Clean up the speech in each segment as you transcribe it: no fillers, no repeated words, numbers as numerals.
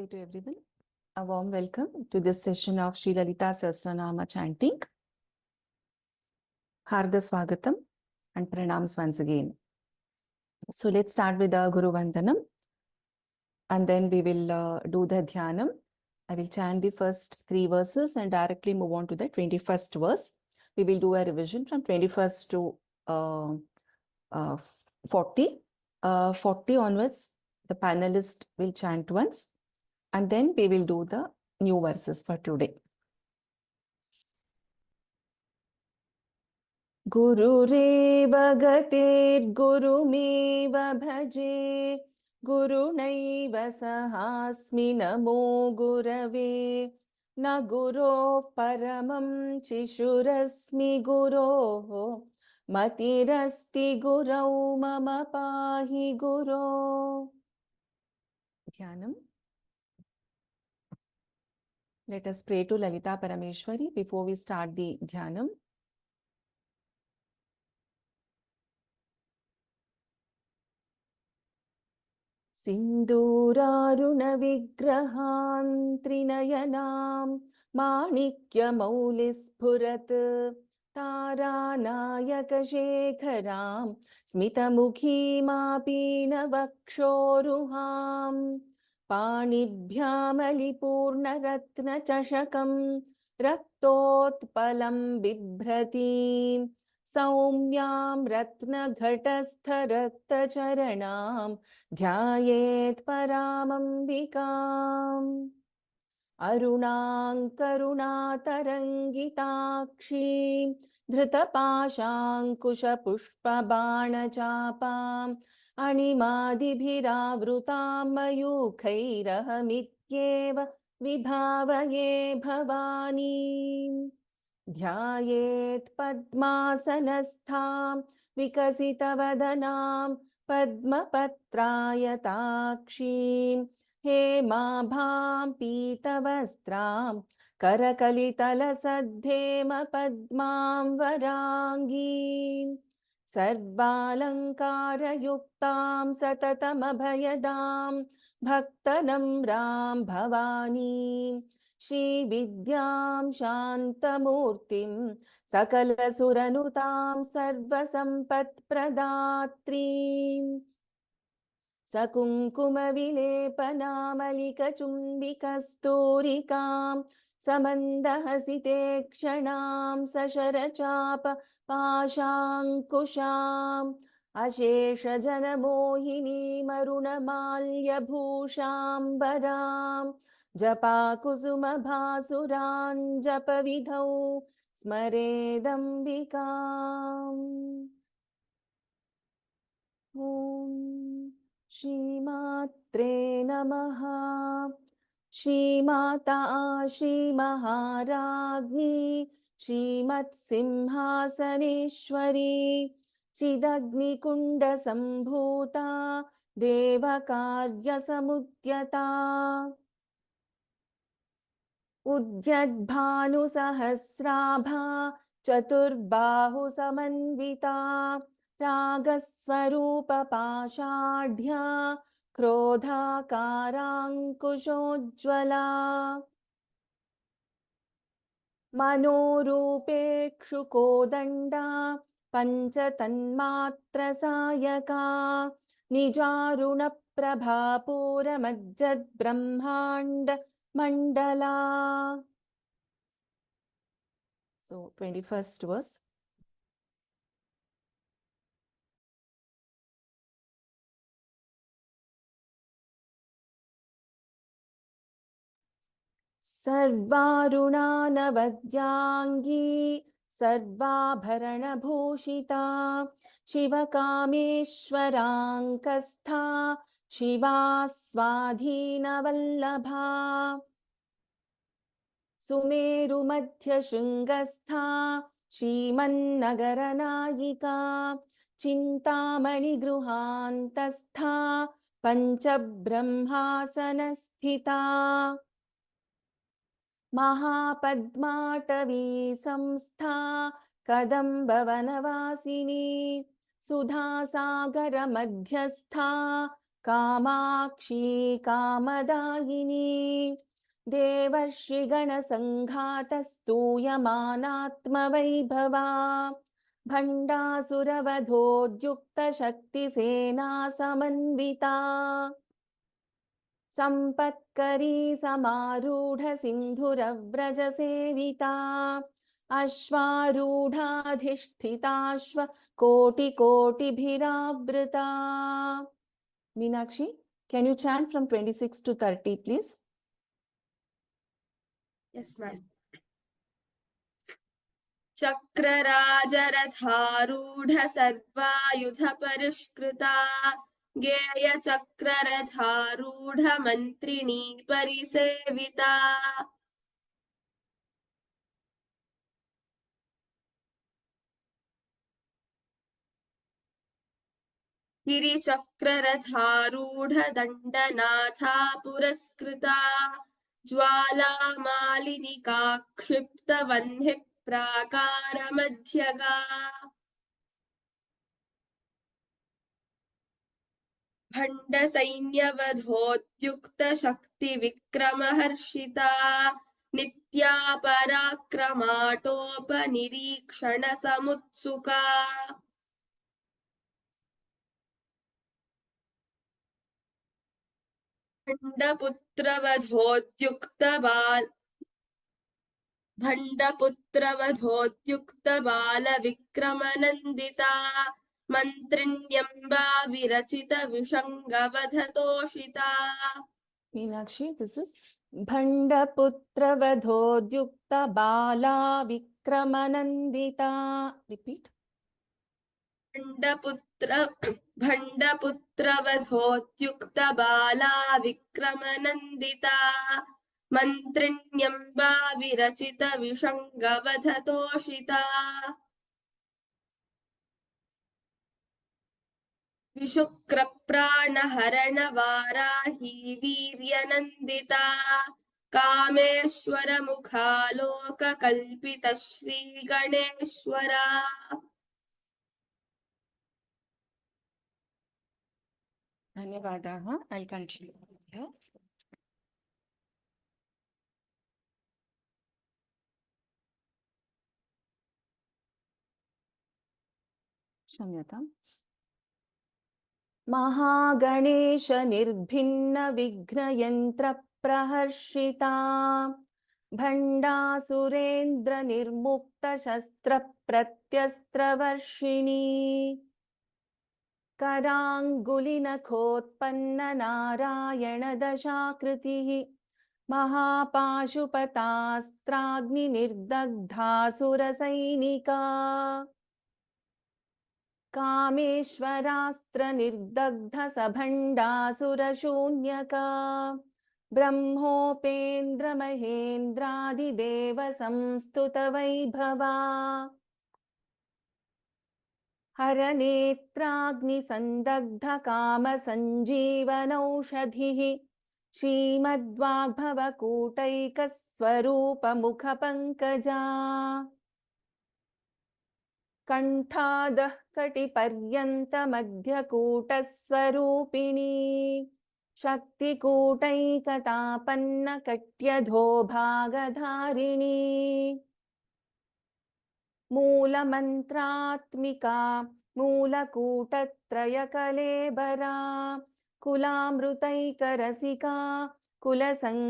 Namaste to everyone. A warm welcome to this session of Sri Lalita Sahasranama chanting. Harda Swagatam and Pranams once again. So let's start with the Guru Vandanam and then we will do the Dhyanam. I will chant the first 3 verses and directly move on to the 21st verse. We will do a revision from 21st to 40. 40 onwards, the panelist will chant once. And then we will do the new verses for today. Gururev gatir gurumeva bhaje gurunaiva sahasmi namo gurave na guroh paramam chishurasmi guroh matirasti gurau mama pahi guroh. Dhyanam. Let us pray to Lalita Parameshwari before we start the Dhyanam. Sindhurarunavigrahan trinayanam manikya-maulispurat taranayakashekharam smitamukhimapinavakshoruham panibhyamalipurnaratnachashakam raktotpalam bibhratim Saumyam ratna-ghatastha rakta-charanam Dhyayet paramambikam Arunang karunatarangitakshim Dhritapashankusha-pushpa-bana-chapam Animadibhiravrutam mayukhairahamityeva vibhavaye bhavani Dhyayet padmasanastham vikasitavadanam padmapatrayatakshim hemabham pitavastram karakalitalasadhema padmam varangim sarvalankarayuktam satatamabhayadam bhaktanamram bhavani Shri Vidyam Shantamurtim Sakala Suranutam Sarva Sampat Pradatrim Sakunkuma Vilepanam Chumbikasturikam Samandahasite Kshanam Sasharachapa Pashankusham Ashesha Janamohini Marunamalya Bhushambaram Japa Kusuma Bhasuran Japa Vidhau Smaredambikam Om Shri Matre Namaha Shri Mata Shri Maharagni Shri Mat Simhasaneshwari Chidagni Kunda Sambhuta Devakarya Samudyata Udyadbhanu Sahasrabha Chaturbahu Samanvita Ragaswarupa Pashadhya Krodha Karankushojjvala Manorupe Kshukodanda Panchatanmatra Sayaka Nijaruna Prabhapura Majjad Brahmanda Mandala. So 21st verse. Sarvaruna Navadyangi Sarvabharana Bhushita Shivakameshwarankastha Shiva Swadhina Vallabha Sumeru Madhya Shringastha Shrimannagaranayika Chintamani Gruhantastha Panchabrahmasanasthita Mahapadmatavi Samstha Kadambavanavasini Sudhasagara Madhyastha Kamakshi कामदायिनी देवर्षिगणसङ्घातस्तूयमानात्मवैभवा भण्डासुरवधोद्युक्तशक्तिसेना Samanvita सम्पत्करी समारूढसिन्धुरव्रजसेविता अश्वारूढाधिष्ठिताश्व कोटिकोटिभिरावृता. Meenakshi, can you chant from 26 to 30, please? Yes, ma'am. चक्रराजरथारूढ सर्वायुध परिष्कृता गेय चक्ररथारूढ मन्त्रिणी परिसेविता गिरिचक्ररथारूढ दण्डनाथा पुरस्कृता ज्वालामालिनिका क्षिप्तवह्निः प्राकारमध्यगा भण्डसैन्यवधोद्युक्तशक्तिविक्रमहर्षिता नित्या पराक्रमाटोपनिरीक्षणसमुत्सुका भण्डपुत्रवधोद्युक्तबालविक्रमनन्दिता मन्त्रिण्यम्बा विरचित विषङ्गवधतोषिता. Meenakshi, this is Bhandaputravadhodyukta Vikramanandita. Repeat. भण्डपुत्रवधोद्युक्तबाला विक्रमनन्दिता मन्त्रिण्यम्बा विरचित विषङ्गवधतोषिता विशुक्रप्राणहरणवाराही वीर्यनन्दिता कामेश्वरमुखालोककल्पित श्रीगणेश्वरा. धन्यवादाः. I'll continue here. क्षम्यताम्. महागणेश निर्भिन्न विघ्नयन्त्र प्रहर्षिता भण्डासुरेन्द्र निर्मुक्त शस्त्र प्रत्यस्त्रवर्षिणी कराङ्गुलिनखोत्पन्न नारायण दशाकृतिः महापाशुपतास्त्राग्निर्दग्धासुरसैनिका कामेश्वरास्त्र निर्दग्ध सभण्डासुरशून्यका ब्रह्मोपेन्द्र महेन्द्रादिदेव संस्तुत वैभवा हरनेत्राग्निसन्दग्ध कामसञ्जीवनौषधिः श्रीमद्वाग्भवकूटैकस्वरूपमुखपङ्कजा कण्ठादः कटिपर्यन्तमध्यकूटस्वरूपिणी शक्तिकूटैकतापन्न कट्यधो भागधारिणी मूलमन्त्रात्मिका मूलकूटत्रयकलेबरा कुलामृतैकरसिका कुलसङ्केतपालिनी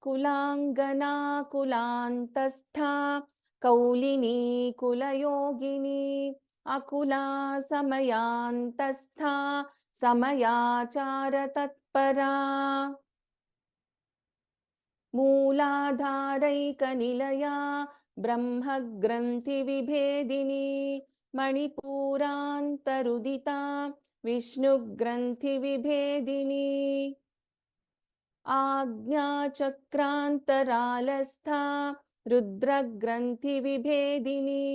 कुलाङ्गना कुलान्तस्था कौलिनी कुलयोगिनी अकुला समयान्तस्था समयाचार तत्परा मूलाधारैकनिलया ब्रह्मग्रन्थिविभेदिनी मणिपूरान्तरुदिता विष्णुग्रन्थिविभेदिनी आज्ञाचक्रान्तरालस्था रुद्रग्रन्थिविभेदिनी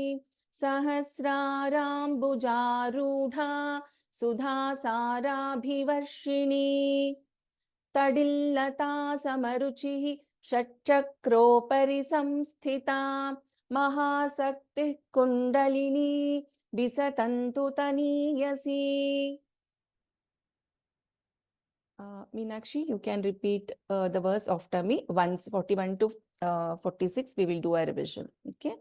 सहस्राराम्बुजारूढा सुधासाराभिवर्षिणी तडिल्लता समरुचिः षट्चक्रोपरि संस्थिता महाशक्तिः kundalini विसतन्तु तनीयसी Meenakshi, you can repeat the verse after me. Once 41 to 46, we will do a revision. Okay.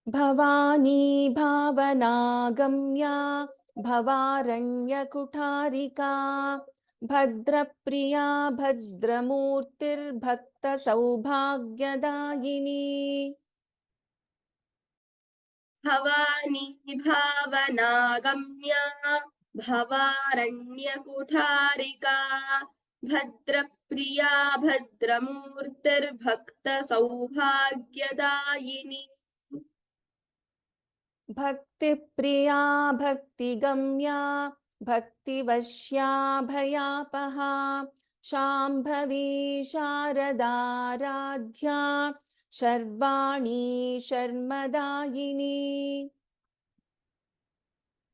Bhavani bhavanagamya bhavaranyakutharika bhadrapriya bhadramurtir bhakta saubhagyadayini. Bhavani भावनागम्या भवारण्यकुठारिका भद्रप्रिया भद्रमूर्तिर्भक्तसौभाग्यदायिनी Bhaktipriya भक्तिगम्या भक्तिवश्या भयापहा शाम्भवी शारदाराध्या शर्वाणी शर्मदायिनी.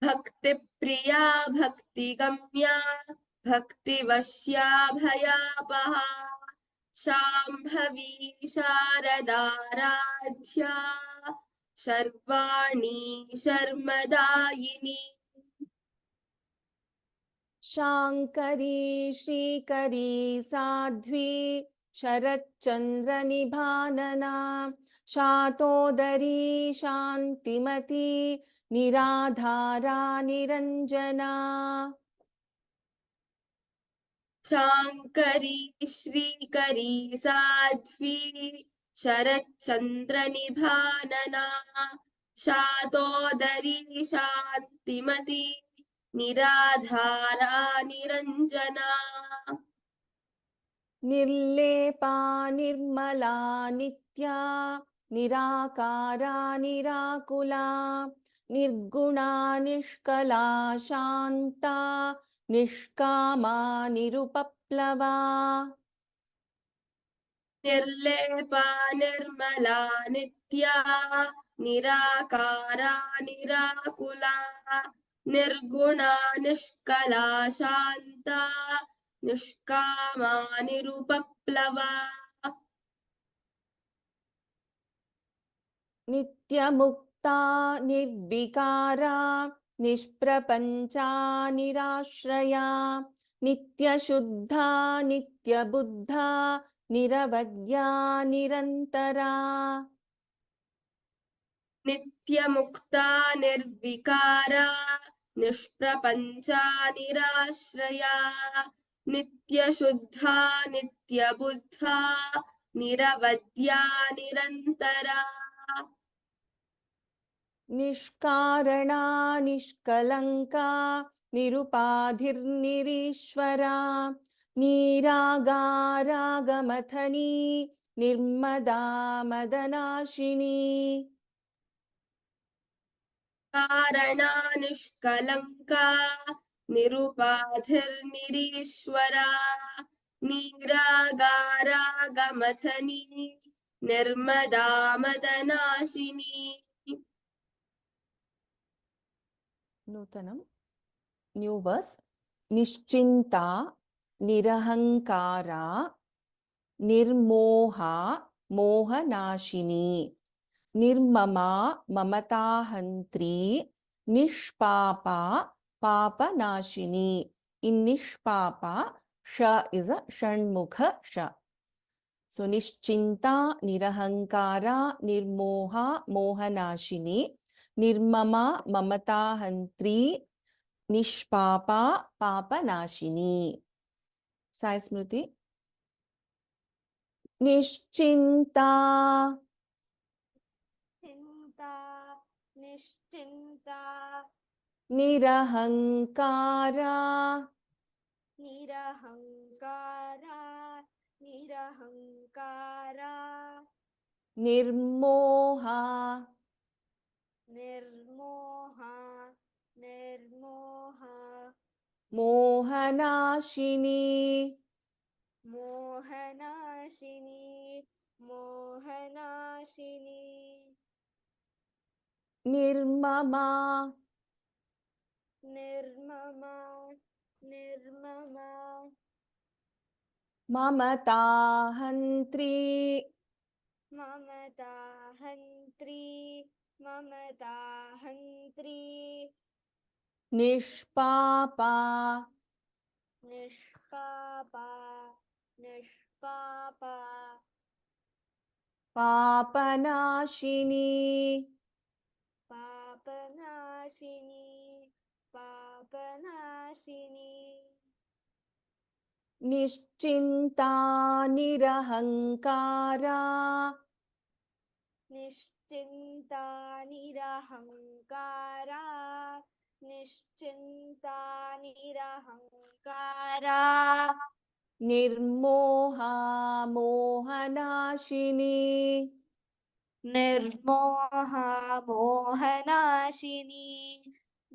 भक्तिप्रिया भक्तिगम्या भक्तिवश्या भयापहा शाम्भवी शारदाराध्या शर्वाणी शर्मदायिनी शाङ्करी श्रीकरी साध्वी शरच्चन्द्रनिभानना शातोदरी शान्तिमती निराधारा निरञ्जना. शाङ्करी श्रीकरी साध्वी शरच्चन्द्रनिभानना शातोदरी शान्तिमती निराधारा निरञ्जना निर्लेपा निर्मला नित्या निराकारा निराकुला निर्गुणा निष्कला शान्ता निष्कामा निरुपप्लवा. निर्लेपा निर्मला नित्या निराकारा निराकुला निर्गुणा निष्कला शान्ता निष्कामा निरुपप्लवा नित्यमुक्ता निर्विकारा निष्प्रपञ्चा निराश्रया नित्यशुद्धा नित्यबुद्धा निरवद्या निरन्तरा. नित्यमुक्ता निर्विकारा निष्प्रपञ्चा निराश्रया नित्यशुद्धा नित्यबुद्धा निरवद्या निरन्तरा निष्कारणा निष्कलङ्का निरुपाधिर्निरीश्वरा निरागारागमथनी निर्मदा मदनाशिनी. कारणा निष्कलङ्का निरुपाधिर्निरीश्वरा निरागारागमथनी निर्मदा मदनाशिनी नूतनं न्यू वर्स. निश्चिन्ता निरहङ्कारा निर्मोहा मोहनाशिनी निर्ममा ममताहन्त्री निष्पापा पापनाशिनी. In Nishpapa, Sha is a Shanmukha Sha. So Nischinta, Nirahankara, Nirmoha, Mohanashini, Nirmama, Mamatahantri, Nishpapa, Papanashini. Sai Smriti. Nischinta. निश्चिन्ता Nirahankara निरहङ्कारा निरहङ्कारा Nirmoha निर्मोहा निर्मोहा Mohanashini मोहनाशिनी मोहनाशिनी Nirmama निर्ममा निर्ममा Mamatahantri ममताहन्त्री ममताहन्त्री Nishpapa. Nishpapa. Nishpapa. Papanashini. Papanashini. Papanashini. Nischinta nirahankara. Nischinta nirahankara. Nischinta nirahankara. Nirmoha mohanashini. Nirmoha mohanashini.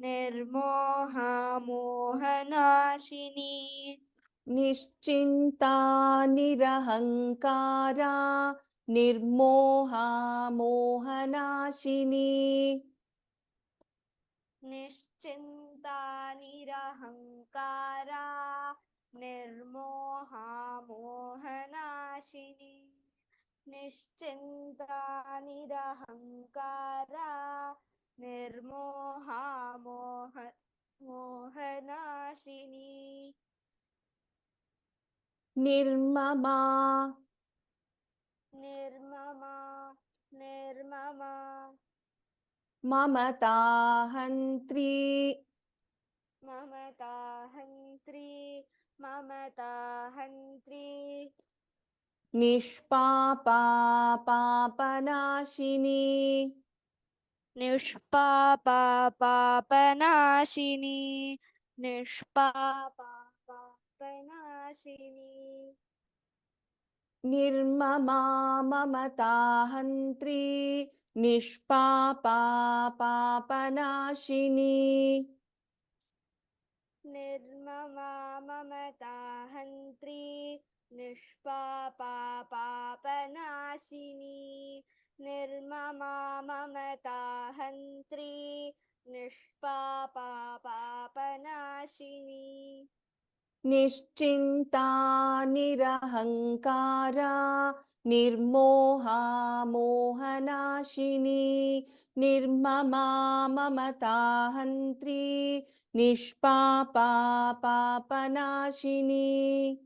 Nirmoha mohanashini. Nischinta nirahankara. Nirmoha mohanashini. Nischinta nirahankara. Nirmoha mohanashini. Nischinta nirahankara. Nirmoha mohanashini. Nirmama. Nirmama. Nirmama. Mamatahantri. Mamatahantri. Mamatahantri. Nishpapa papanashini. Nishpapa papanashini. Nishpapa papanashini. Nirmama mamatahantri. Nishpapa papanashini. Nirmama mamatahantri. Nishpapa papanashini. Nirmama mamatahantri. Nishpapa papanashini. Nischinta nirahankara. Nirmoha mohanashini. Nirmama mamatahantri. Nishpapa papanashini.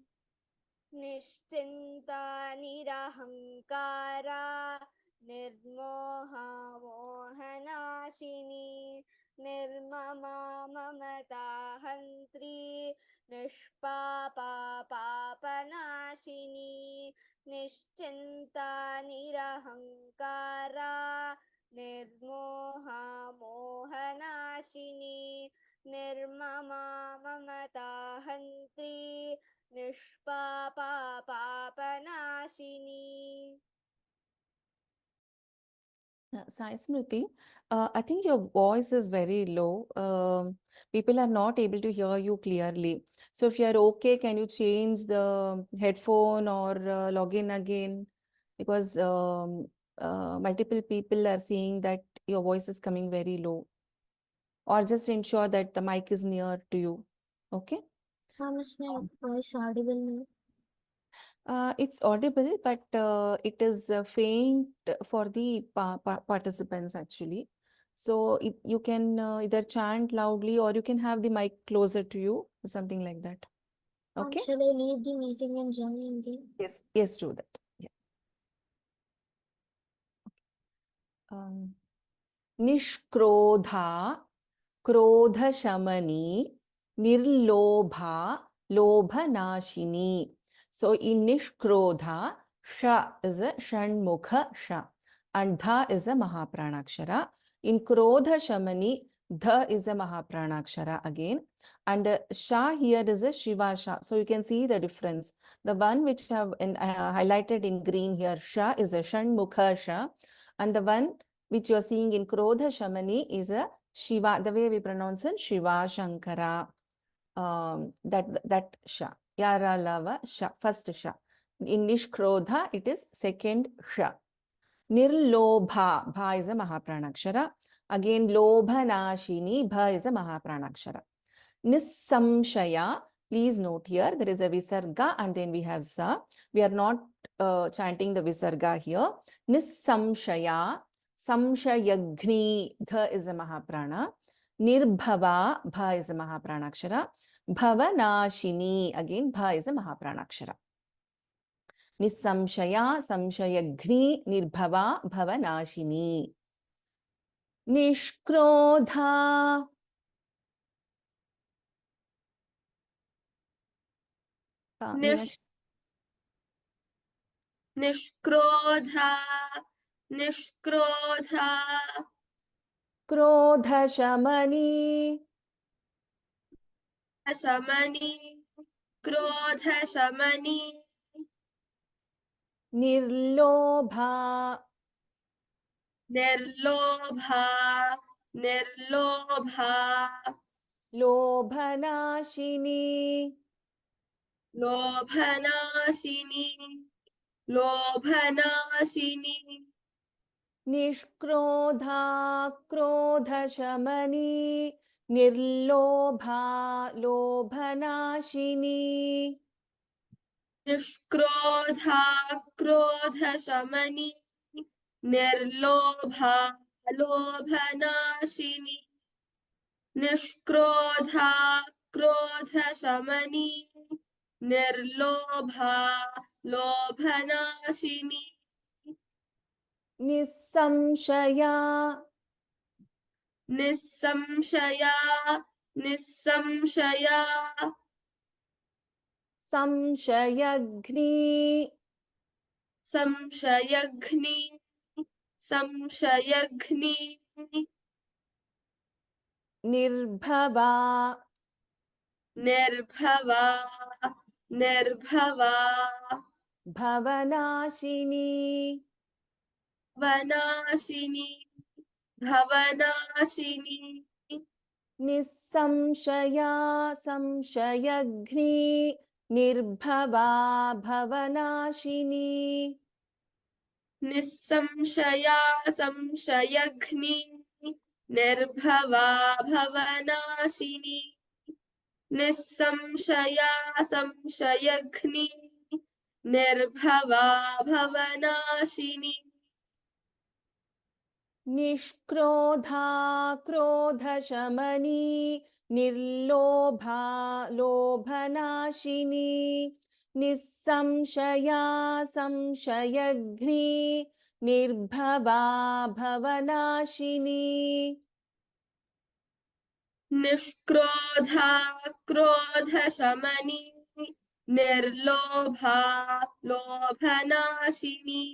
Nischinta nirahankara. Nirmoha mohanashini. Nirmama mamatahantri. Nishpapa papanashini. Nischinta nirahankara. Nirmoha mohanashini. Nirmama mamatahantri. Nishpapa papanashini. Sai Smriti, I think your voice is very low. People are not able to hear you clearly. So if you are okay, can you change the headphone or log in again? Because multiple people are saying that your voice is coming very low. Or just ensure that the mic is near to you. Okay? Miss, my voice audible now? It's audible, but it is faint for the participants actually. So you can either chant loudly or you can have the mic closer to you, something like that. Okay? Should I leave the meeting and join again? Yes, do that. Yeah. Nishkrodha, krodhashamani, nirlobha, lobhanashini. So in Nishkrodha, Sha is a Shanmukha Sha and Dha is a Mahapranaksara. In Krodha Shamani, Dha is a Mahapranaksara again. And the Sha here is a Shiva Sha. So you can see the difference. The one which I have highlighted in green here, Sha is a Shanmukha Sha. And the one which you are seeing in Krodha Shamani is a Shiva, the way we pronounce it, Shiva Shankara. That Sha. Yara Lava Sha, first Sha. In Nishkrodha, it is second Sha. Nirlobha, Bha is a Mahapranaksara. Again, Lobhanashini, Bha is a Mahapranaksara. Nissamshaya, please note here, there is a Visarga and then we have Sa. We are not chanting the Visarga here. Nissamshaya, Samshayagni, Dha is a Mahaprana. Nirbhava, bha is a Mahapranakshara. Bhavanashini, again bha is a Mahapranakshara. Nissamshaya, samshayagni, nirbhava, bhavanashini. Nishkrodha. निष् निष्क्रोधा निष्क्रोधा Krodhashamani. शमनी क्रोध शमनी Nirlobha. निर्लोभा निर्लोभा Lobhanashini. लोभनाशिनी लोभनाशिनी Nishkrodha, krodhashamani. Nirlobha, lobhanashini. निष्क्रोधा क्रोधशमनी निर्लोभा लोभनाशिनी निष्क्रोधा क्रोधशमनी निर्लोभा लोभनाशिनी Nissamshaya. निस्संशया निस्संशया Samshayagni. संशयघ्नि संशयघ्नि Nirbhava. निर्भवा निर्भवा Bhavanashini. वनाशिनी भवनाशिनी Nissamshaya, samshayagni. Nirbhava, bhavanashini. निस्संशया संशयघ्नि निर्भवा भवनाशिनी निस्संशया संशयघ्नि निर्भवा भवनाशिनी Nishkrodha, krodhashamani. Nirlobha, lobhanashini. Nissamshaya, samshayagni. Nirbhava, bhavanashini. निष्क्रोधा क्रोधशमनी निर्लोभा लोभनाशिनी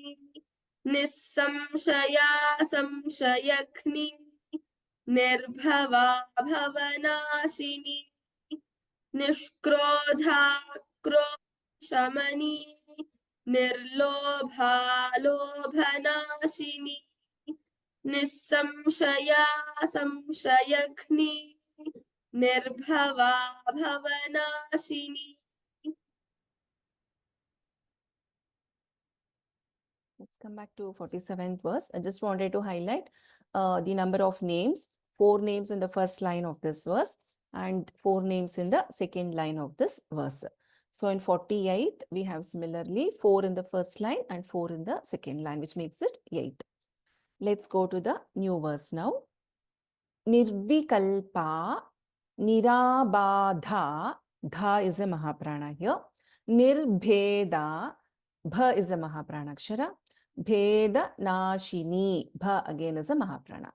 निस्संशया संशयघ्नि निर्भवा भवनाशिनी निष्क्रोधा क्रोधशमनी निर्लोभा लोभनाशिनी निस्संशया संशयघ्नि निर्भवा भवनाशिनी Let's come back to 47th verse. I just wanted to highlight the number of names, 4 names in the first line of this verse and 4 names in the second line of this verse. So in 48th, we have similarly 4 in the first line and 4 in the second line, which makes it 8. Let's go to the new verse now. Nirvikalpa, Nirabadha, Dha is a Mahaprana here. Nirbheda, Bha is a Mahapranakshara. Bheda Nashini, Bha again is a Mahaprana.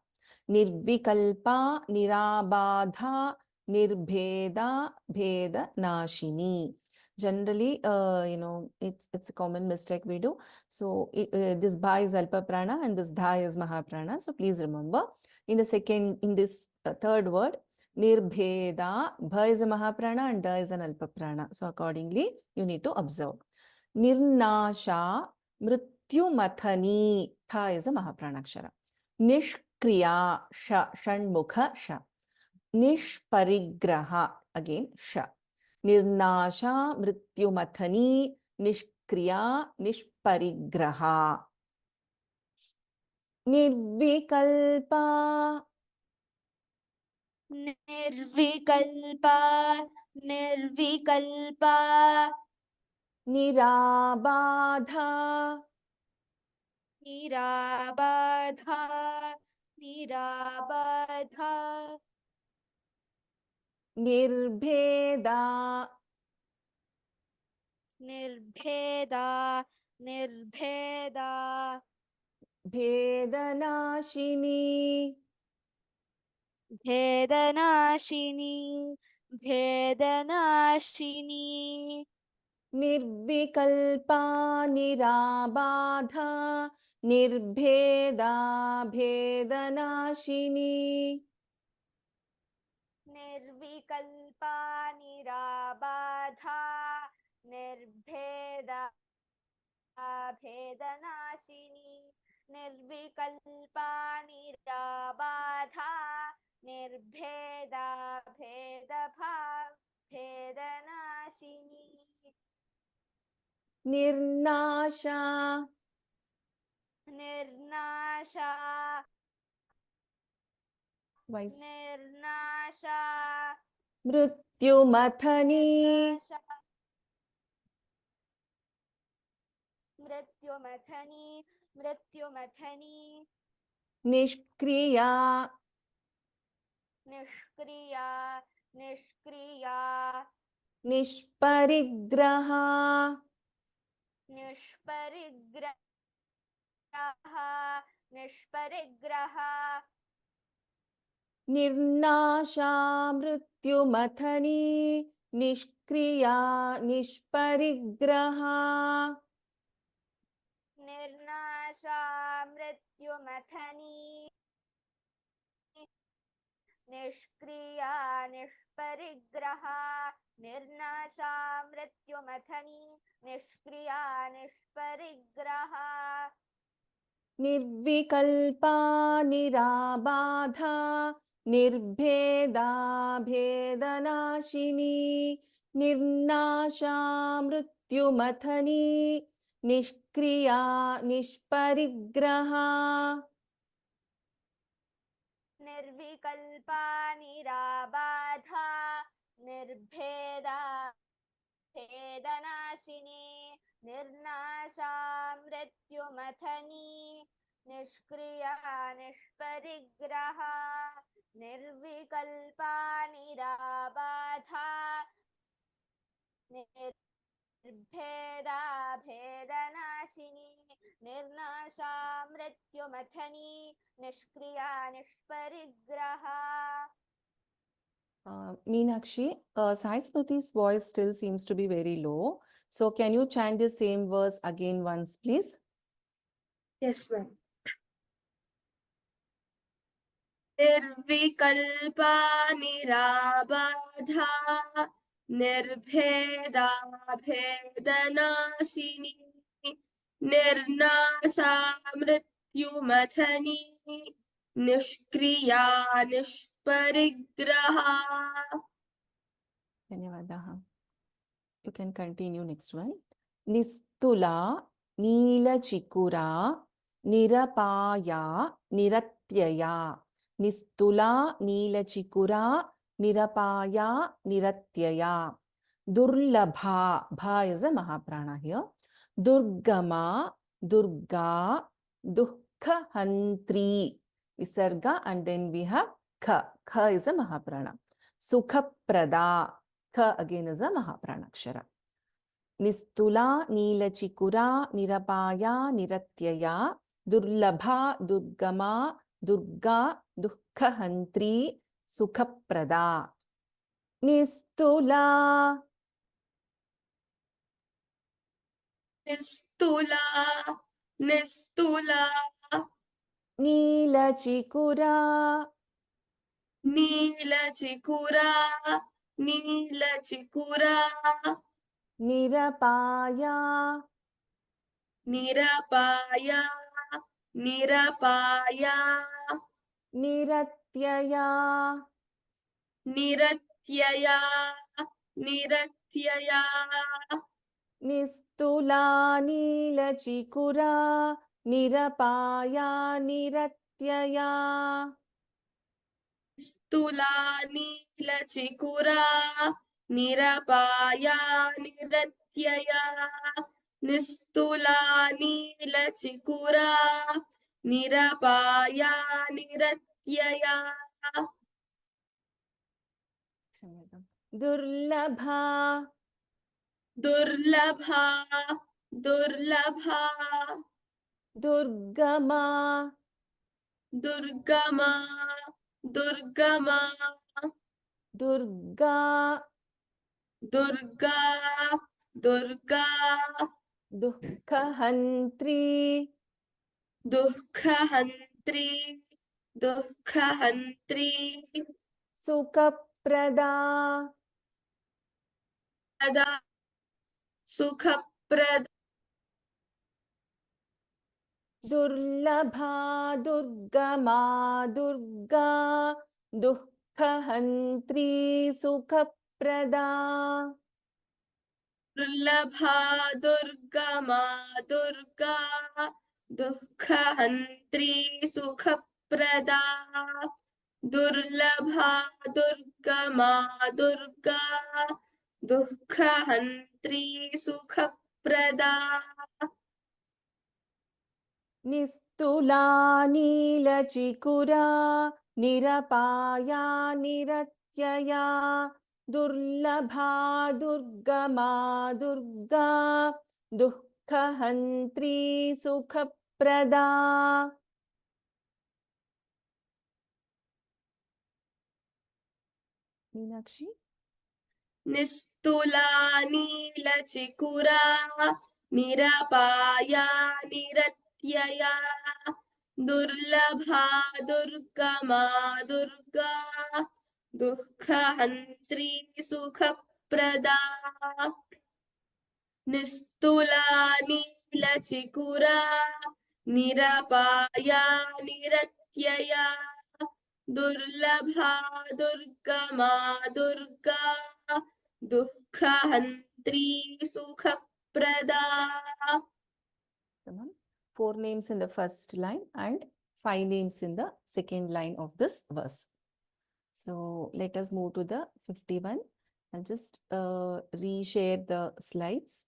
Nirvikalpa, Nirabadha, Nirbheda, Bheda Nashini. Generally, it's a common mistake we do. So this Bha is Alpa Prana and this Dha is Mahaprana. So please remember, in this third word, Nirbheda, Bha is a Mahaprana and Da is an Alpa Prana. So accordingly, you need to observe. Nirnasha, Mrityumathani, Tha is a Mahapranakshara. Nishkriya, Sha, Shanmukha, Sha. Nishparigraha, again, Sha. Nirnasha, Mrityumathani, Nishkriya, Nishparigraha. Nirvikalpa. Nirvikalpa, Nirvikalpa, Nirabadha. Nirabadha, Nirabadha, निर्भेदा निर्भेदा निर्भेदा भेदनाशिनी भेदनाशिनी भेदनाशिनी निर्विकल्पा निराबाधा निर्भेदा भेदनाशिनी निर्विकल्पा निराबाधा निर्भेदा भेदनाशिनी निर्विकल्पा निराबाधा निर्भेदा भेदनाशिनी निर्नाशा निर्नाशा वैस् निर्नाशा मृत्युमथनी निर्नाशा मृत्युमथनी मृत्युमथनी निष्क्रिया निष्क्रिया निष्क्रिया निष्परिग्रहा निष्परिग्रह निष्परिग्रह निर्नाशा मृत्युमथनी निष्क्रिया निष्परिग्रहा निर्नाशा मृत्युमथनी निष्क्रिया निष्परिग्रह निर्नाशा मृत्युमथनी निष्क्रिया निष्परिग्रह निर्विकल्पा निराबाधा निर्भेदा भेदनाशिनी निर्नाशा मृत्युमथनी निष्क्रिया निष्परिग्रहा निर्विकल्पा निराबाधा निर्भेदा भेदनाशिनी निर्नाशा मृत्युमथनी निष्क्रिया निष्परिग्रह निर्विकल्पा निराबाधा निर्भेदा भेदनाशिनी निर्नाशा मृत्युमथनी निष्क्रिया निष्परिग्रह Meenakshi, Sai Smriti's voice still seems to be very low. So can you chant the same verse again once, please? Yes, ma'am. निर्विकल्पा निराबाधा निर्भेदा भेदनाशिनी निर्नाशा मृत्युमथनी निष्क्रिया निष्परिग्रहा. Dhanyavadaha. You can continue next one. Nistula Neelachikura Nirapaya Niratyaya. Nistula Neelachikura Nirapaya Niratyaya. Durlabha. Bha is a Mahaprana here. Durgama Durga Dukkha Hantri. Visarga and then we have Kha. Kha is a Mahaprana. Sukhaprada. Kha again is a Mahapranakshara. Nistula, Neelachikura, Nirapaya, Niratyaya, Durlabha, Durgama, Durga, Dukkahantri, Sukhaprada. Nistula, Nistula, Nistula, Neelachikura, Neelachikura, Neelachikura, Nirapaya, Nirapaya, Nirapaya, Niratyaya, Niratyaya, Niratyaya, Nistula, Neelachikura, Nirapaya, Niratyaya. Tula, Neelachikura, Nirapaya, Niratyaya, Nistula, Neelachikura, Nirapaya, Niratyaya. क्षम्यतां दुर्लभा दुर्लभा दुर्लभा दुर्गमा दुर्गमा दुर्गमा दुर्गा दुर्गा दुर्गा दुःखहन्त्री दुःखहन्त्री दुःखहन्त्री सुखप्रदा प्रदा सुखप्रद दुर्लभा दुर्गमा Durga दुःखहन्त्री सुखप्रदा दुर्लभा दुर्गमा Durga दुःखहन्त्री सुखप्रदा दुर्लभा दुर्गमा Durga दुःखहन्त्री सुखप्रदा निस्तुला नीलचिकुरा निरपाया निरत्यया दुर्लभा दुर्गमा Durga दुःखहन्त्री सुखप्रदा Meenakshi निस्तुला नीलचिकुरा निरपाया निरत्यया दुर्लभा दुर्गमा Durga दुःखहन्त्री सुखप्रदा निस्तुला नीलचिकुरा निरपाया निरत्यया दुर्लभा दुर्गमा Durga दुःखहन्त्री सुखप्रदा. Tamam. 4 names in the first line and 5 names in the second line of this verse. So let us move to the 51. I'll just reshare the slides.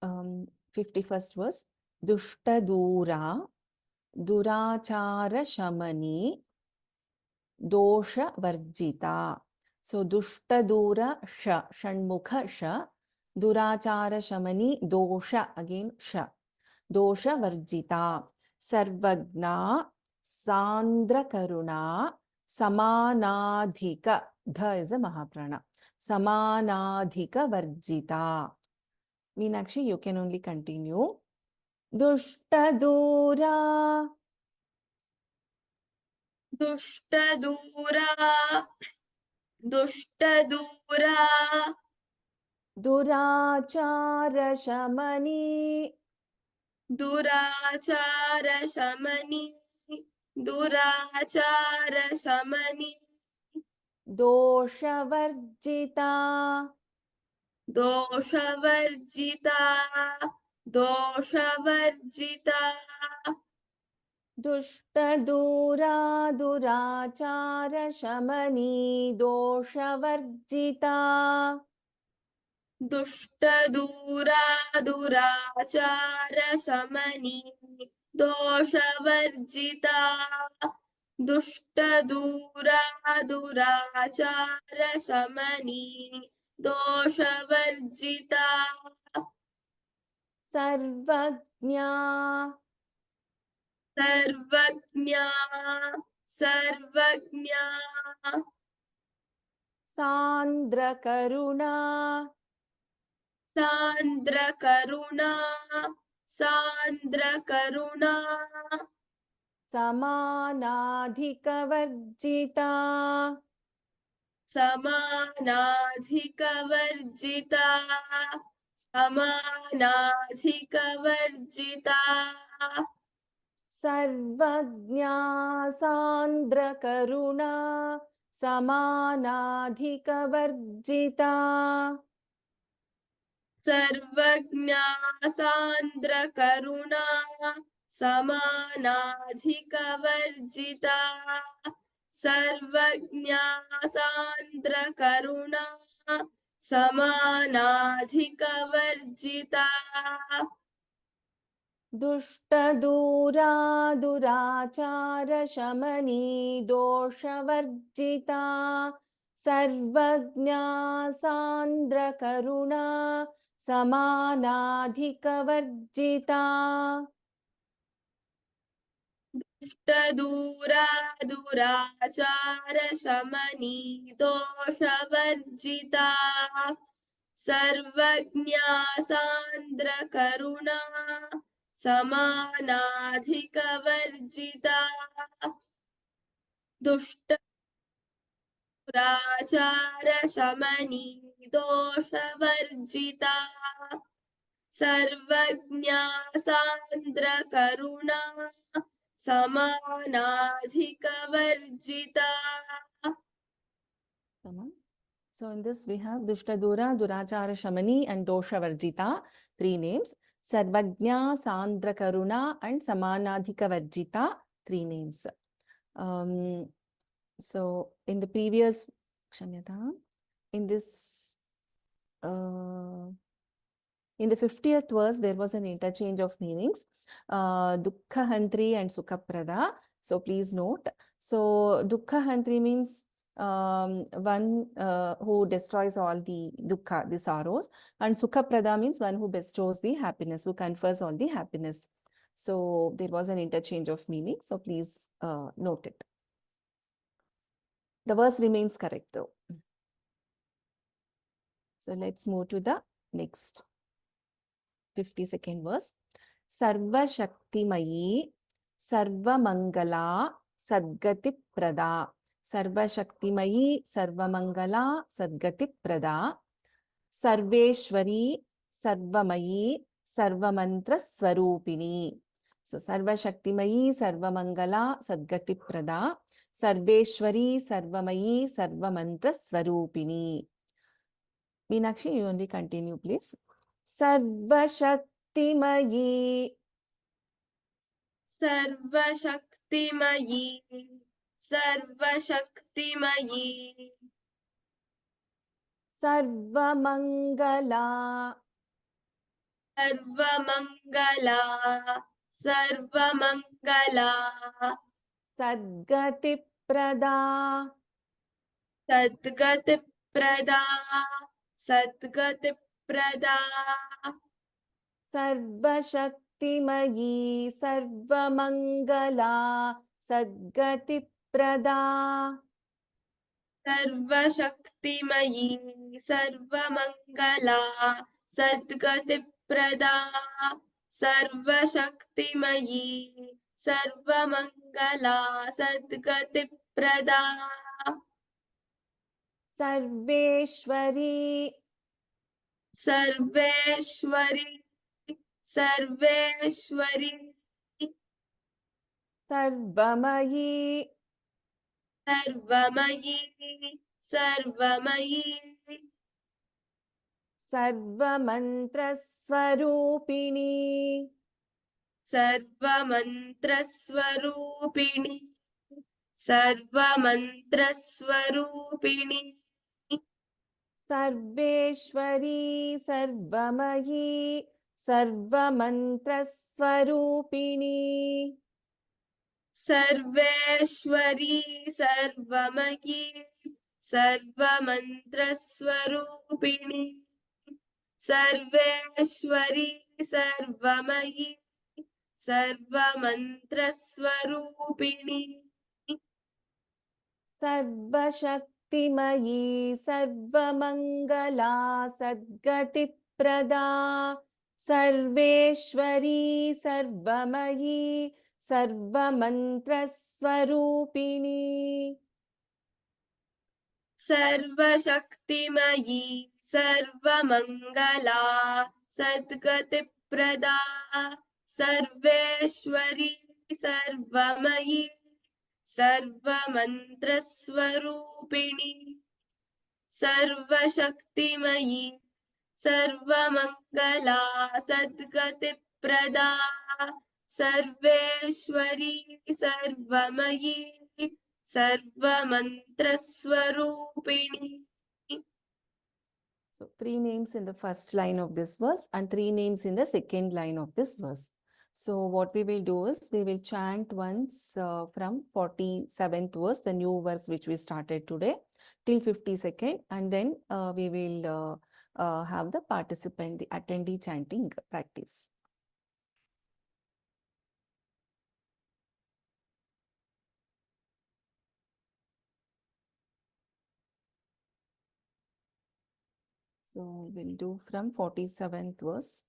um, 51st verse, Dushtadura, Durachara Shamani, Dosha Varjita. So Dushtadura Sha, Shanmukha Sha, Durachara Shamani, Dosha, again Sha, Dosha Varjita, Sarvagna, Sandra Karuna, Samanadhika, Dha is a Mahaprana, Samanadhika Varjita. Meenakshi, you can only continue. Dushtadura, दुष्टदूरा दुष्टदूरा Durachara Shamani, दुराचारशमनि दुराचारशमनि Dosha Varjita, दोषवर्जिता दोषवर्जिता Dushtadura, Durachara Shamani, Dosha Varjita, दुष्टदूरा दुराचारशमनि दोषवर्जिता दुष्टदूरा दुराचारशमनि दोषवर्जिता Sarvagnya, Sarvagya Sarvagya Sandra Karuna, सान्द्रकरुणा सान्द्रकरुणा Samanadhika समानाधिकवर्जिता समानाधिकवर्जिता Sarvagnya Sandra Karuna Samanadhika Varjita Sarvagya सान्द्रकरुणा समानाधिकवर्जिता Sarvagya सान्द्रकरुणा समानाधिकवर्जिता दुष्टदूरा दुराचारशमनी दोषवर्जिता Sarvagya सान्द्रकरुणा समानाधिकवर्जिता दुष्टदूरा दुराचारशमनी दोषवर्जिता Sarvagya सान्द्रकरुणा समानाधिकवर्जिता दुष्टदुराचारशमनी दोषवर्जिता Sarvagya सान्द्रकरुणा समानाधिकवर्जिता Tamam. So in this we have Dushtadura, Durachara Shamani and Dosha Varjita, 3 names. Sarvajna, Sandra Karuna and Samanadhika Varjita, 3 names. So in the previous, Kshamyata, in this, in the 50th verse, there was an interchange of meanings, Dukkha Hantri and Sukha Prada. So please note. So Dukkha Hantri means one who destroys all the dukkha, the sorrows, and Sukha Prada means one who bestows the happiness, who confers all the happiness. So there was an interchange of meaning. So please note it. The verse remains correct though. So let's move to the next 52nd verse. Sarva Shaktimayi, Sarva Mangala, Sadgati Prada. Sarva Shaktimayi, Sarva Mangala, Sadgati Prada. Sarveshwari, Sarvamayi, Sarva Mantra Swarupini. So Sarva Shaktimayi, Sarva Mangala, Sadgati Prada. Sarveshwari, Sarvamayi, Sarva Mantra Swarupini. Meenakshi, you only continue, please. Sarva Shaktimayi. सर्वशक्तिमयी सर्वशक्तिमयी Sarvamangala. सर्वमङ्गला सर्वमङ्गला Sadgati Prada. सद्गतिप्रदा सद्गतिप्रदा Sarva Shaktimayi, Sarvamangala, Sadgati Prada. सर्वशक्तिमयी सर्वमङ्गला सद्गतिप्रदा सर्वशक्तिमयी सर्वमङ्गला सद्गतिप्रदा Sarveshwari. Sarveshwari Sarveshwari Sarvamayi. सर्वमयी सर्वमयी Sarvamantra Swarupini. सर्वमन्त्रस्वरूपिणी सर्वमन्त्रस्वरूपिणी Sarveshwari, Sarvamayi, Sarvamantra Swarupini. Sarveshwari सर्वमयी सर्वमन्त्रस्वरूपिणी Sarveshwari सर्वमयी सर्वमन्त्रस्वरूपिणी Sarva Shaktimayi, Sarvamangala, Sadgati Prada. Sarveshwari, Sarvamayi, Sarvamantra Swarupini. सर्वशक्तिमयी सर्वमङ्गला सद्गतिप्रदा सर्वेश्वरी सर्वमयी सर्वमन्त्रस्वरूपिणी सर्वशक्तिमयी सर्वमङ्गला सद्गतिप्रदा Sarveshwari सर्वमयी सर्वमन्त्रस्वरूपिणी. So 3 names in the first line of this verse and 3 names in the second line of this verse. So what we will do is we will chant once from 47th verse, the new verse which we started today, till 52nd, and then we will have the participant, the attendee chanting practice. So we'll do from 47th verse.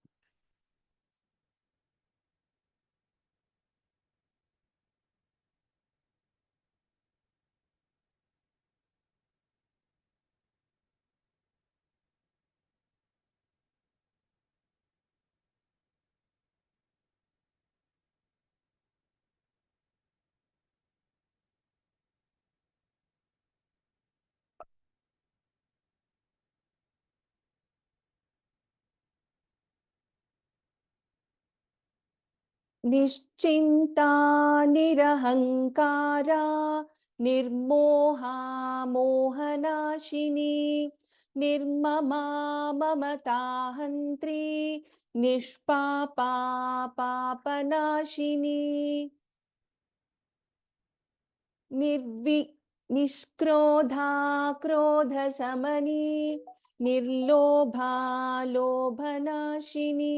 निश्चिन्ता निरहङ्कारा निर्मोहा मोहनाशिनी निर्ममा ममताहन्त्री निष्पापा पापनाशिनी निष्क्रोधा क्रोधशमनी निर्लोभा लोभनाशिनी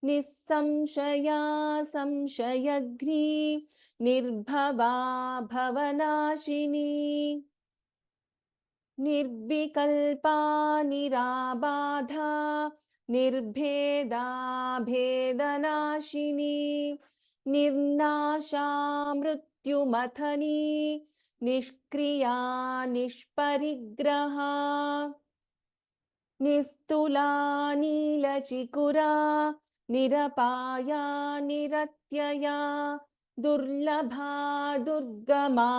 निस्संशया संशयघ्नी निर्भवा भवनाशिनी निर्विकल्पा निराबाधा निर्भेदा भेदनाशिनी निर्नाशा मृत्युमथनी निष्क्रिया निष्परिग्रहा निस्तुला नीलचिकुरा निरपाया निरत्यया दुर्लभा दुर्गमा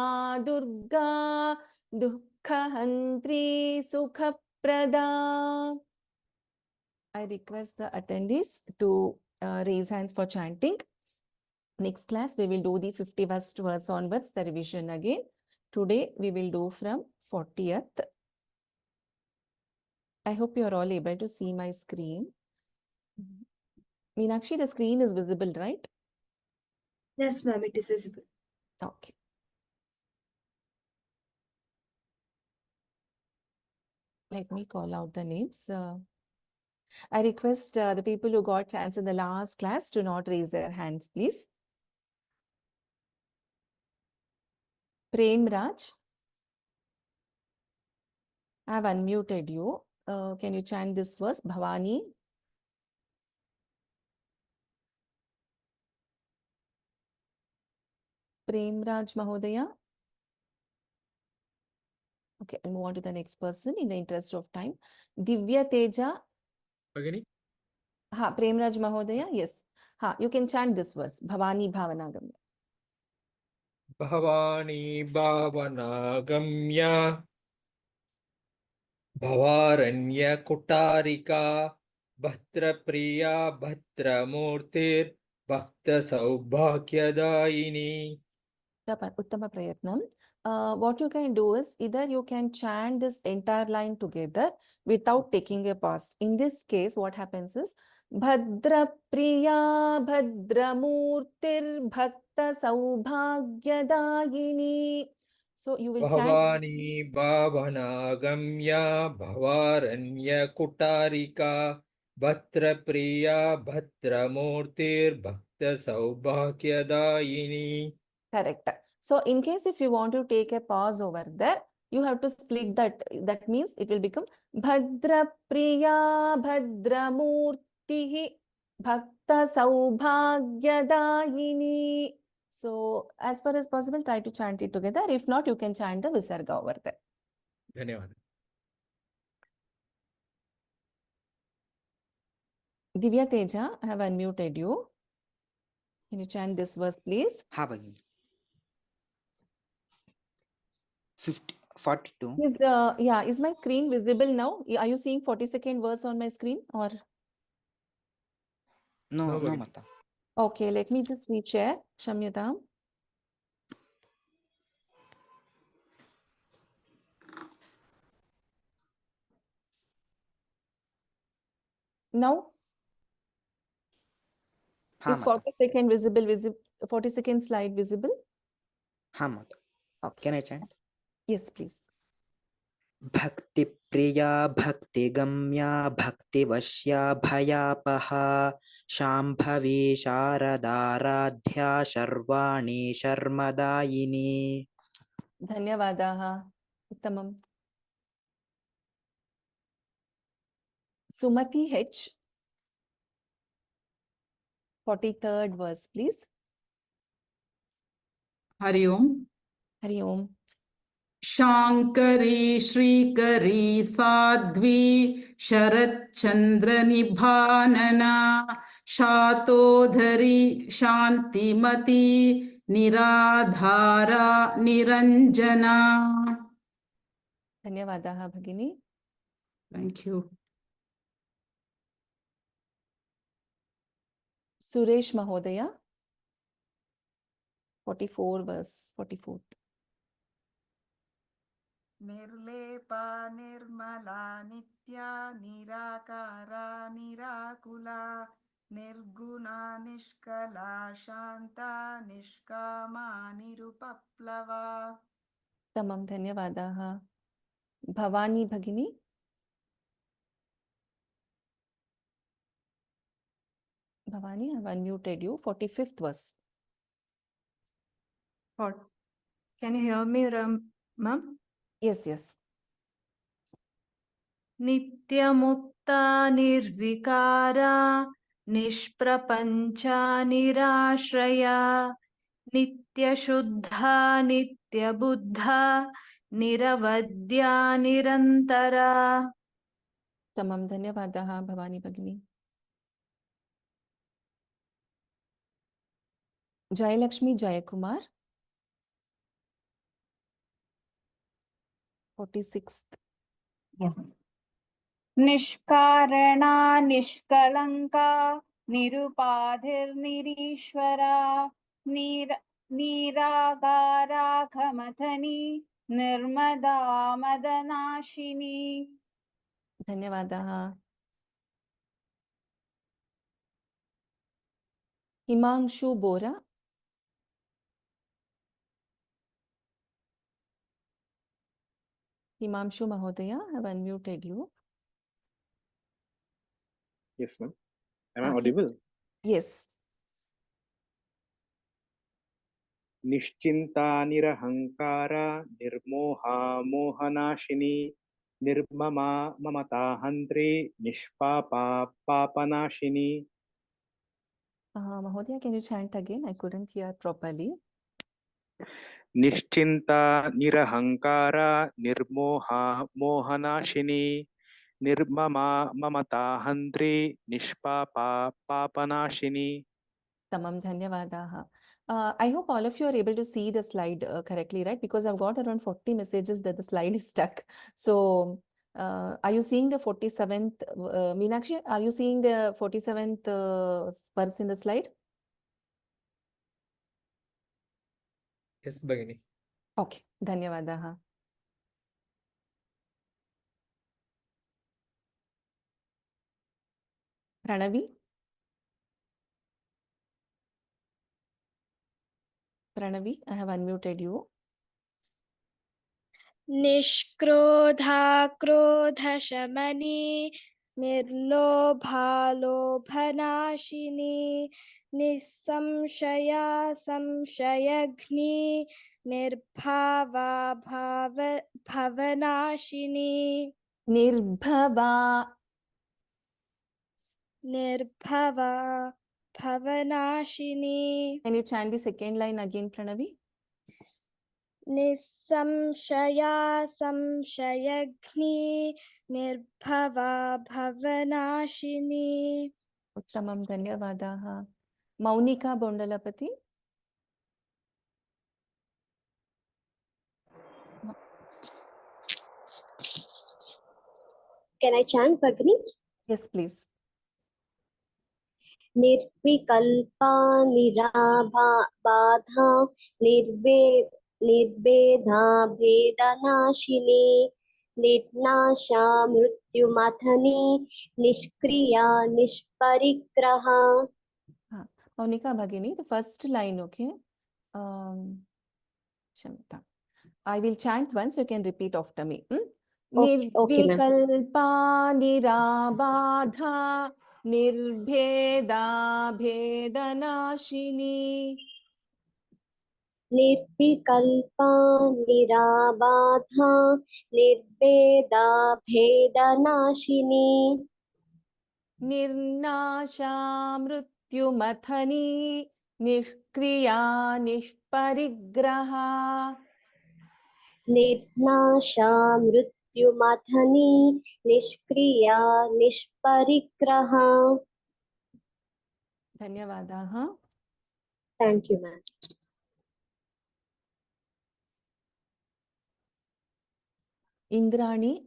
Durga दुःखहन्त्री सुखप्रदा. I request the attendees to raise hands for chanting. Next class we will do the 51st verse onwards, the revision again. Today we will do from 40th. I hope you are all able to see my screen. Meenakshi, the screen is visible, right? Yes, ma'am, it is visible. Okay. Let me call out the names. I request the people who got chance in the last class to not raise their hands, please. Prem Raj, I have unmuted you. Can you chant this verse? Bhavani. Prem Raj Mahodaya. Okay, I'll move on to the next person in the interest of time. Divya Teja. Bhagini? Ha, Prem Raj Mahodaya. Yes. Ha, you can chant this verse. Bhavani Bhavanagamya. Bhavani Bhavanagamya Bhavaranya Kutarika Bhatrapriya Bhatramurtir Bhakta Saubhagyadaini. Uttama Prayatnam. What you can do is either you can chant this entire line together without taking a pause. In this case, what happens is Bhadra Priya Bhadramurtir Bhakta Saubhagyadayini. So you will chant Bhavani Bhavanagamya Bhavaranya Kutarika Bhatrapriya Bhatramurtir Bhakta Saubhagyadaini. correct. So in case if you want to take a pause over there, you have to split that. That means it will become Bhadra Priya Bhadramurtihi Bhakta Saubhagyadayini. So as far as possible, try to chant it together. If not, you can chant the Visarga over there. Dhanyavad. Divya Teja, I have unmuted you. Can you chant this verse, please? हाँ भगिनी 42. Is my screen visible now? Are you seeing 42nd verse on my screen or? No, No, no, Bhagini. Mata. Okay, let me just reshare. Shamyatam. Now, Ha, is Mata. 42nd visible, 42nd slide visible? Ha, Mata. Okay. Can I chant? Yes, please. भक्ति प्रिया भक्ति गम्या भक्तिवश्या भयापहा शाम्भवी शारदाराध्या शर्वाणि शर्मदायिनी. Dhanyavadaha. Uttamam. Sumati H. 43rd verse, please. Hari Om. Hari Om. Shankari श्रीकरी साध्वी Sharachchandra निभानना शातोधरी शांतिमती निराधारा Niranjana. Dhanyavadaha, Bhagini. Thank you. Suresh Mahodaya. 44 verse, 44th. निर्लेपा Nirmala नित्या निराकारा निराकुला निर्गुणा निष्कला शान्ता निष्कामा निरुपप्लवा. Tamam, Dhanyavadaha. Bhavani Bhagini. Bhavani, I've unmuted you. 45th verse. Can you hear me, ma'am? Yes, yes. नित्यमुक्ता निर्विकारा निष्प्रपञ्चा निराश्रया नित्यशुद्धा नित्यबुद्धा निरवद्या निरन्तरा. Tamam, Dhanyavadaha, Bhavani Bhagini. Jayalakshmi Jayakumar. 46th. निष्कारणा निष्कलंका निरुपाधिर्निरीश्वरा निरागाराघमथनी निर्मदा मदनाशिनी. Dhanyavadaha. Himangshu Bora. Himangshu Mahodaya, I've unmuted you. Yes, ma'am. Am I Okay. audible? Yes. Nischinta nirahankara nirmoha mohanashini nirmama mamata handri nishpapa papanashini. Mahodaya, can you chant again? I couldn't hear properly. Nischinta nirahankara nirmoha mohanashini nirmama mamata handri nishpapa papanashini. Tamam, Dhanyavadaha. I hope all of you are able to see the slide correctly, right? Because I've got around 40 messages that the slide is stuck. So, are you seeing the 47th? Meenakshi, are you seeing the 47th verse in the slide? Yes, Bhagini. Okay, Dhanyavadaha. Pranavi? Pranavi, I have unmuted you. निष्क्रोधा क्रोधशमनी निर्लोभा लोभनाशिनी निस्संशया संशयघ्नी निर्भावा भवनाशिनी Nirbhava. निर्भवा भवनाशिनी Can you chant the second line again, Pranavi? निस्संशया संशयघ्नी निर्भवा भवनाशिनी. Uttamam, Dhanyavadaha. Maunika Bondalapati. Can I chant, Bhagini? Yes, please. निर्विकल्पा निराबाधा निर्भेदा भेदनाशिनी निर्नाशा मृत्युमथनी निष्क्रिया निष्परिग्रहा. Monica Bhagini, the first line, okay? Shamta. I will chant once, you can repeat after me. Okay, ma'am. Nirvikalpa nirabadha nirbheda bhedanashini. निर्विकल्पा निराबाधा निर्भेदा भेदनाशिनी Nirnasha mrityumathani nishkriya nishparigraha. निर्नाशा मृत्युमथनी निष्क्रिया निष्परिग्रहा. Dhanyavadaha. Thank you, ma'am. Indrani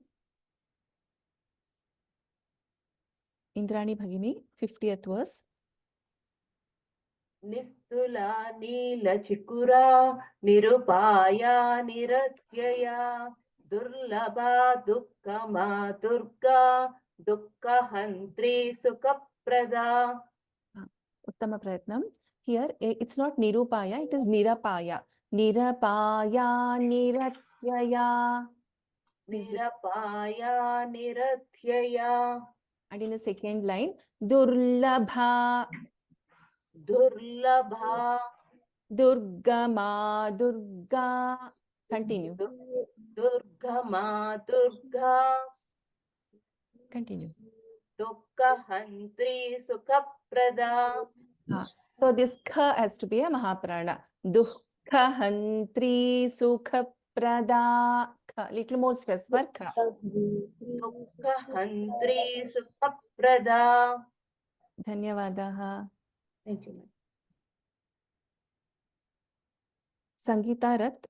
Bhagini, 50th verse. निस्तुला नीलचिकुरा निरुपाया निरत्यया दुर्लभा दुःखमा Durga दुःखहन्त्री सुखप्रदा. Uttama Prayatnam. Here, it's not Nirupaya, it is Nirapaya. Nirapaya, Niratyaya. निरपाया निरत्यया. And in the second line, Durlabha, दुर्लभा Durgama, Durga. Continue. दुर्गमा Durga Continue. दुःखहन्त्री सुखप्रदा. So this kha has to be a Mahaprana. Dukkha-hantri sukha-prada. Little more stress for kha. दुःखहन्त्री सुखप्रदा. Dhanyavadaha. Thank you, ma'am. Sangeeta Rath,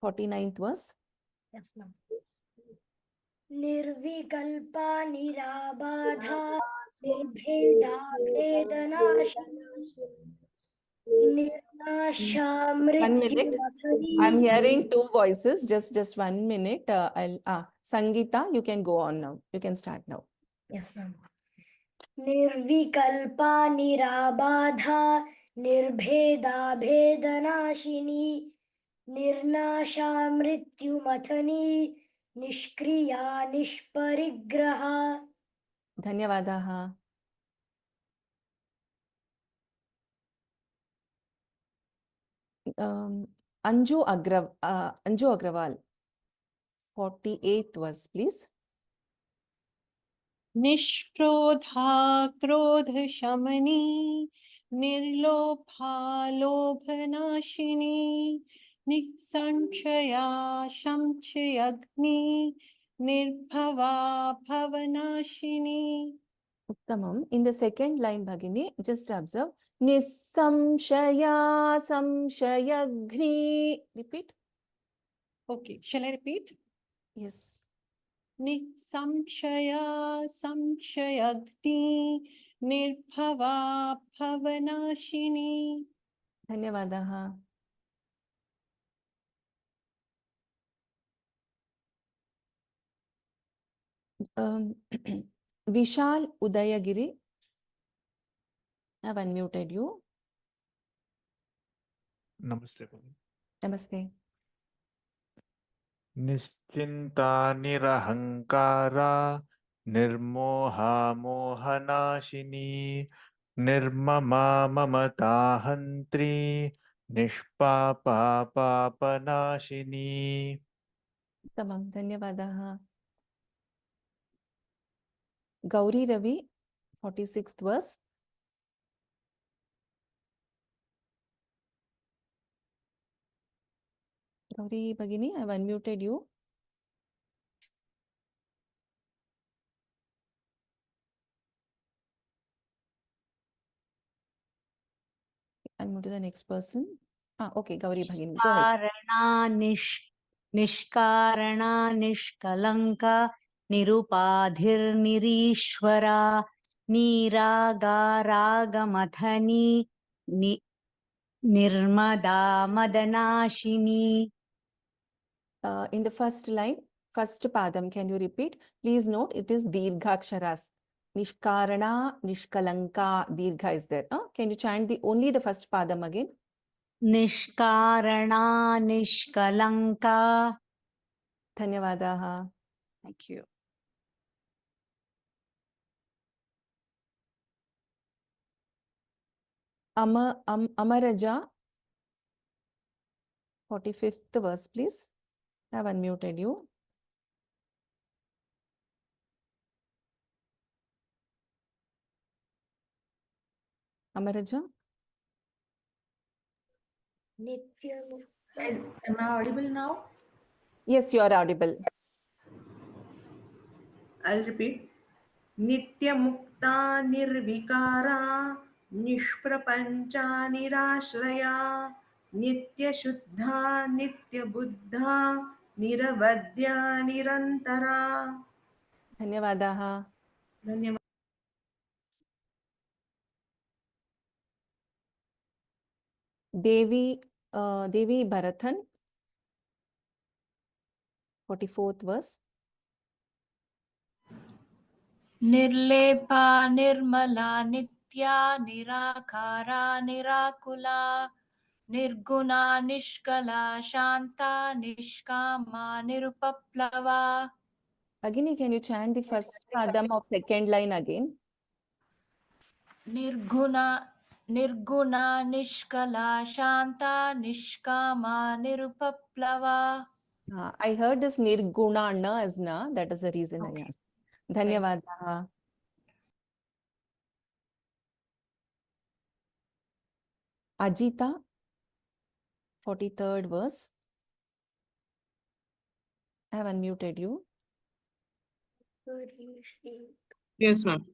49th verse. Yes, ma'am. निर्विकल्पा निराबाधा निर्भेदा भेदनाशिनी निर्नाशा 1 minute. मृत्युमथनी. I'm hearing two voices. Just 1 minute. Sangeeta, you can go on now. You can start now. Yes, ma'am. निर्विकल्पा निराबाधा निर्भेदा भेदनाशिनी निर्नाशा मृत्युमथनी निष्क्रिया निष्परिग्रहा. Dhanyavadaha. Anju Agrawal, 48th verse, please. निष्क्रोधा क्रोध शमनी निर्लोभा लोभनाशिनी निसंशया संशयग्नि निर्भवा भवनाशिनी. Uttamam. In the second line, Bhagini, just observe. Nissamshaya samshayagni. Repeat. Okay, shall I repeat? Yes. निसंशया संशयग्नि निर्भवा भवनाशिनी. Dhanyavadaha. Vishal Udayagiri, I've unmuted you. Namaste. Namaste. Nischinta nirahankara nirmoha mohanashini nirmama mamata hantri nishpapa papanashini. Tamam. Dhanyavadaha. Gauri Ravi, 46th verse. Gauri Bhagini, I've unmuted you. Unmute the next person. Okay, Gauri Bhagini. Go ahead. निष्कारणा निष्कलंका निरुपाधिर्निरीश्वरा नीरागारागमथनी निर्मदा मदनाशिनी. In the first line, first padam, can you repeat? Please note, it is Dirghaksharas. Nishkarana, Nishkalanka, Dirgha is there. Can you chant only the first padam again? Nishkarana Nishkalanka. Dhanyavadaha. Thank you. Amaraja, 45th verse, please. I have unmuted you. Amaraja? Am I audible now? Yes, you are audible. I'll repeat. Nitya Mukta Nirvikara Nishprapancha Nirashraya Nitya Shuddha Nitya Buddha Niravadya Nirantara. Dhanyavadaha. Dhanyavad. Devi Bharathan, 44th verse. Nirlepa Nirmala Nitya Nirakara Nirakula Nirguna Nishkala Shanta Nishkama Nirupaplava. Agini, can you chant the first padam of second line again? Nirguna Nishkala Shanta Nishkama Nirupaplava. I heard this Nirguna na as na. That is the reason I asked. Dhanyavadaha. Ajita, 43rd verse. I have unmuted you. Yes, ma'am.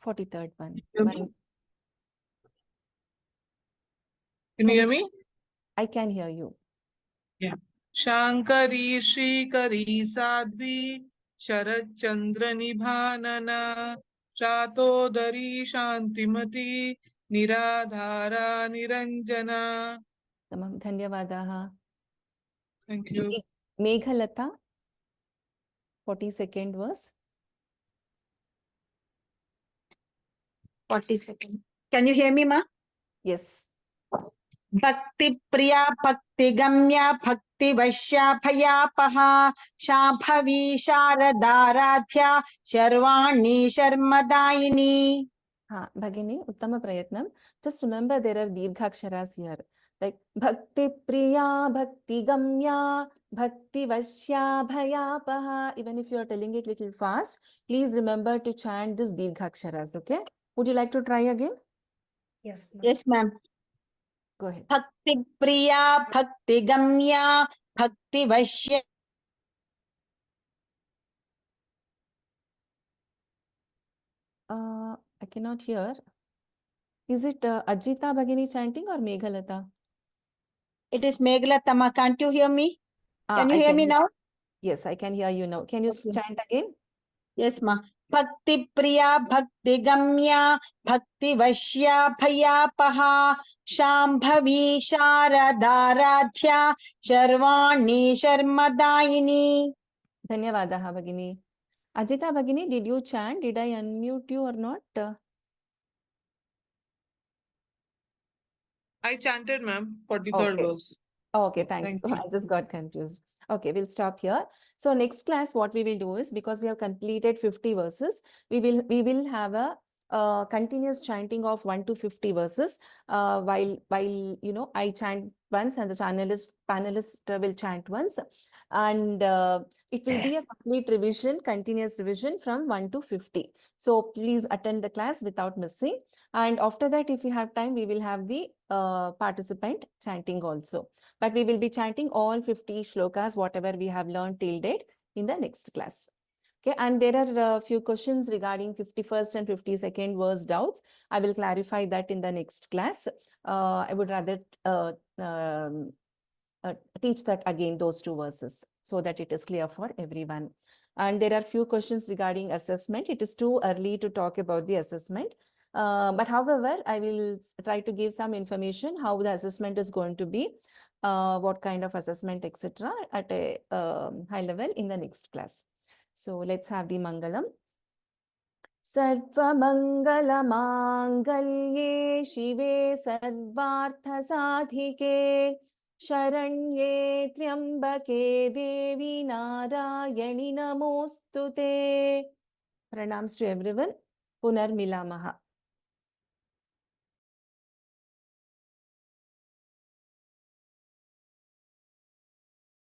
43rd one. Can you hear me? I can hear you. Yeah. Shankari Shrikari Sadhvi Sharad Chandra Nibhanana Shatodari Shantimati Niradhara Niranjana. Tamam. Dhanyavadaha. Thank you. Meghalata, 42nd verse. 42nd. Can you hear me, ma? Yes. Bhakti Priya Bhakti Gamya Bhakti Vashya Bhayapaha Shambhavi Sharadaradhya Sharvani Sharmadayini. Bhagini, Uttama Prayatnam. Just remember there are Dirghaksharas here. Like Bhakti Priya Bhakti Gamya Bhakti Vashya Bhayapaha. Even if you are telling it little fast, please remember to chant this Dirghaksharas, okay? Would you like to try again? Yes, ma'am. Yes, ma'am. Go ahead. Bhakti Priya Bhakti Gamya Bhakti Vashya. I cannot hear. Is it Ajita Bhagini chanting or Meghalata? It is Meghalatama. Can't you hear me? Can you I hear can me now? Yes, I can hear you now. Can you Okay. chant again? Yes, ma. Bhakti Priya Bhakti Gamya Bhakti Vashya Bhayapaha Shambhavi Sharadaradhya Sharvani Sharmadayini. Dhanyavadaha Bhagini. Ajita Bhagini, did you chant? Did I unmute you or not? I chanted, ma'am, 43rd Okay. verse. Okay, thank Thank you. you. I just got confused. Okay, we'll stop here. So next class, what we will do is, because we have completed 50 verses, we will have a continuous chanting of 1 to 50 verses. While you know, I chant once and the panelist will chant once, and it will be a complete revision, continuous revision from 1 to 50. So please attend the class without missing. And after that, if we have time, we will have the participant chanting also. But we will be chanting all 50 shlokas, whatever we have learned till date, in the next class. Okay, and there are a few questions regarding 51st and 52nd verse doubts. I will clarify that in the next class. I would rather teach that again, those two verses, so that it is clear for everyone. And there are few questions regarding assessment. It is too early to talk about the assessment. But however, I will try to give some information how the assessment is going to be, what kind of assessment, etc. at a high level in the next class. So let's have the Mangalam. सर्वमङ्गलमाङ्गल्ये शिवे सर्वार्थसाधिके शरण्ये त्र्यम्बके देवी नारायणि नमोऽस्तु ते. Pranams to everyone. Punarmilamaha.